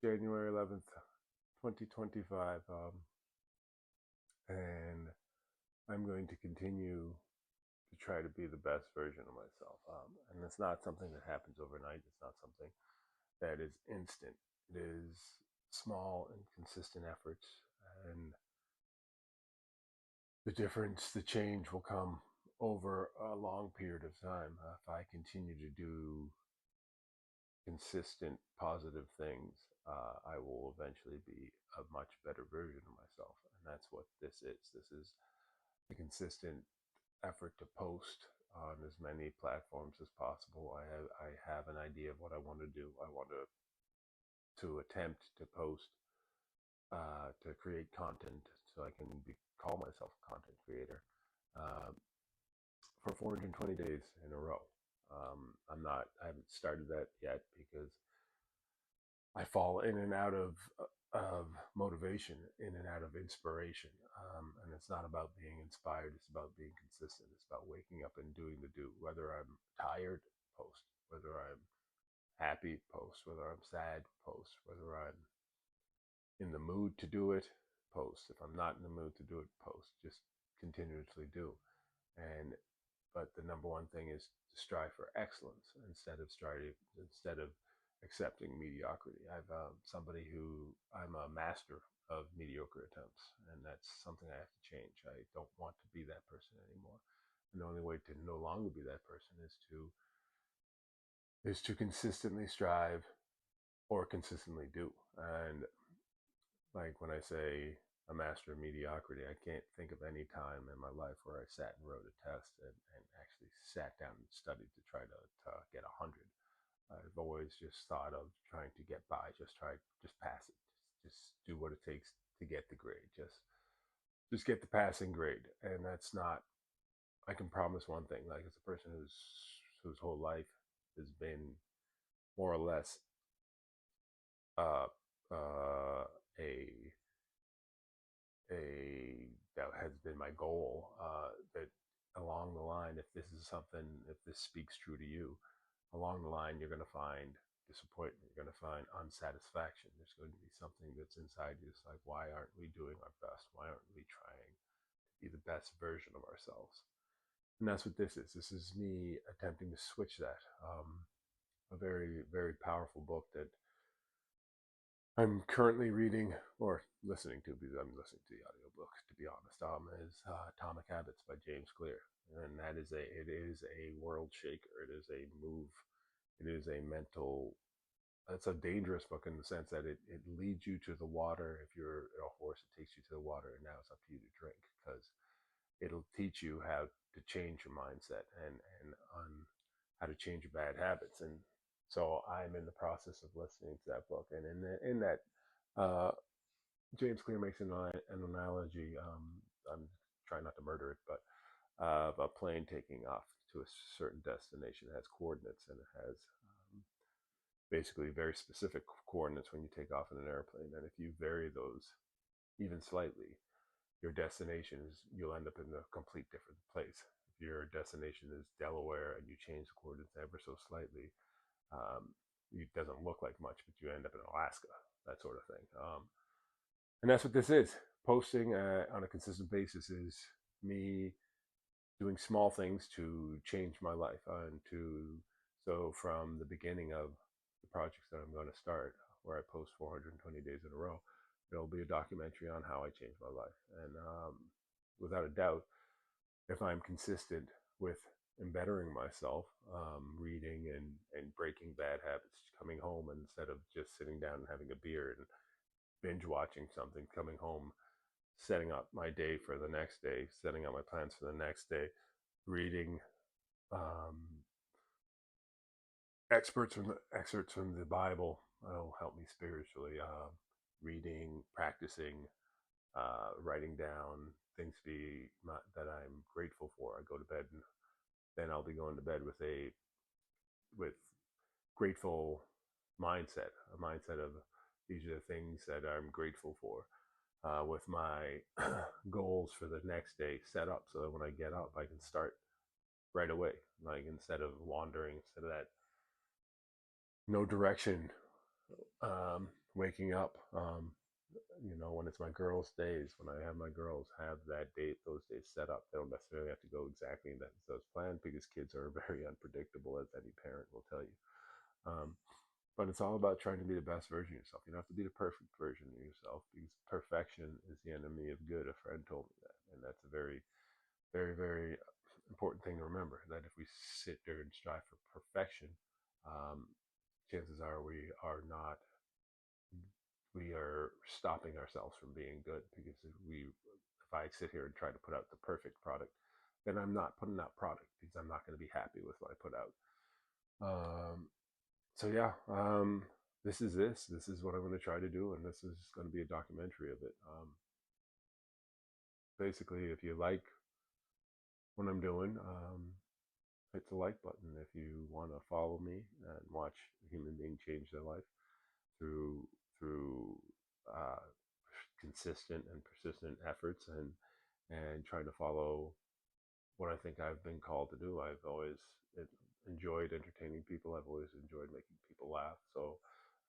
January 11th, 2025. And I'm going to continue to try to be the best version of myself. And it's not something that happens overnight. It's not something that is instant. It is small and consistent efforts. And the difference, the change will come over a long period of time. If I continue to do consistent positive things, I will eventually be a much better version of myself. And that's what this is. This is a consistent effort to post on as many platforms as possible. I have an idea of what I want to do. I want to attempt to post, to create content so I can call myself a content creator uh, for 420 days in a row. I haven't started that yet because I fall in and out of motivation, in and out of inspiration. And it's not about being inspired, it's about being consistent. It's about waking up and doing the do. Whether I'm tired, post. Whether I'm happy, post. Whether I'm sad, post. Whether I'm in the mood to do it, post. If I'm not in the mood to do it, post. Just continuously do. And but the number one thing is to strive for excellence instead of accepting mediocrity. I'm a master of mediocre attempts, and that's something I have to change. I don't want to be that person anymore. And the only way to no longer be that person is to consistently strive or consistently do. And like when I say a master of mediocrity, I can't think of any time in my life where I sat and wrote a test and actually sat down and studied to try to get 100. I've always just thought of trying to get by, just pass it, just do what it takes to get the grade, just get the passing grade. And that's not. I can promise one thing: like as a person whose whole life has been more or less uh, uh, a a that has been my goal. That along the line, if this speaks true to you, along the line, you're going to find disappointment. You're going to find unsatisfaction. There's going to be something that's inside you. It's like, why aren't we doing our best? Why aren't we trying to be the best version of ourselves? And that's what this is. This is me attempting to switch that. A very, very powerful book that I'm currently reading or listening to, because I'm listening to the audiobook to be honest, is Atomic Habits by James Clear. And it is a world shaker. It is a move. It is a mental. It's a dangerous book in the sense that it leads you to the water. If you're a horse, it takes you to the water, and now it's up to you to drink, because it'll teach you how to change your mindset and on how to change your bad habits. And so I'm in the process of listening to that book, and in that, uh, James Clear makes an analogy. I'm trying not to murder it, but of a plane taking off to a certain destination. It has coordinates, and it has basically very specific coordinates when you take off in an airplane. And if you vary those even slightly, your destination is you'll end up in a complete different place. If your destination is Delaware and you change the coordinates ever so slightly, it doesn't look like much, but you end up in Alaska, that sort of thing. And that's what this is. Posting on a consistent basis is me doing small things to change my life, and to so from the beginning of the projects that I'm going to start, where I post 420 days in a row, there'll be a documentary on how I changed my life. And without a doubt, if I'm consistent with bettering myself, reading and breaking bad habits, coming home and instead of just sitting down and having a beer and binge watching something, coming home, setting up my day for the next day, setting up my plans for the next day, reading um, excerpts from the Bible will help me spiritually. Reading, practicing, writing down things that I'm grateful for. I go to bed, and then I'll be going to bed with grateful mindset, a mindset of these are the things that I'm grateful for. With my goals for the next day set up, so that when I get up, I can start right away. Like instead of wandering, instead of that no direction, waking up, when it's my girls' days, when I have my girls, have that date, those days set up. They don't necessarily have to go exactly in that as planned because kids are very unpredictable, as any parent will tell you. Um, but it's all about trying to be the best version of yourself. You don't have to be the perfect version of yourself because perfection is the enemy of good. A friend told me that, and that's a very, very, very important thing to remember. That if we sit there and strive for perfection, um, chances are we are stopping ourselves from being good because if I sit here and try to put out the perfect product, then I'm not putting out product because I'm not going to be happy with what I put out. Um, so yeah, this is what I'm going to try to do, and this is going to be a documentary of it. Basically, if you like what I'm doing, hit the like button. If you want to follow me and watch a human being change their life through through uh, consistent and persistent efforts, and trying to follow what I think I've been called to do. I've always enjoyed entertaining people. I've always enjoyed making people laugh. So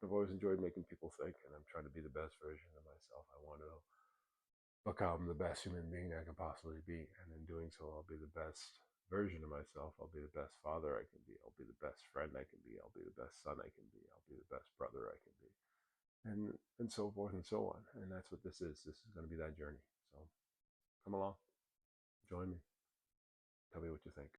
I've always enjoyed making people think, and I'm trying to be the best version of myself. I want to become the best human being I can possibly be, and in doing so, I'll be the best version of myself. I'll be the best father I can be. I'll be the best friend I can be. I'll be the best son I can be. I'll be the best brother I can be, and so forth and so on. And that's what this is. This is going to be that journey. So come along, join me. Tell me what you think.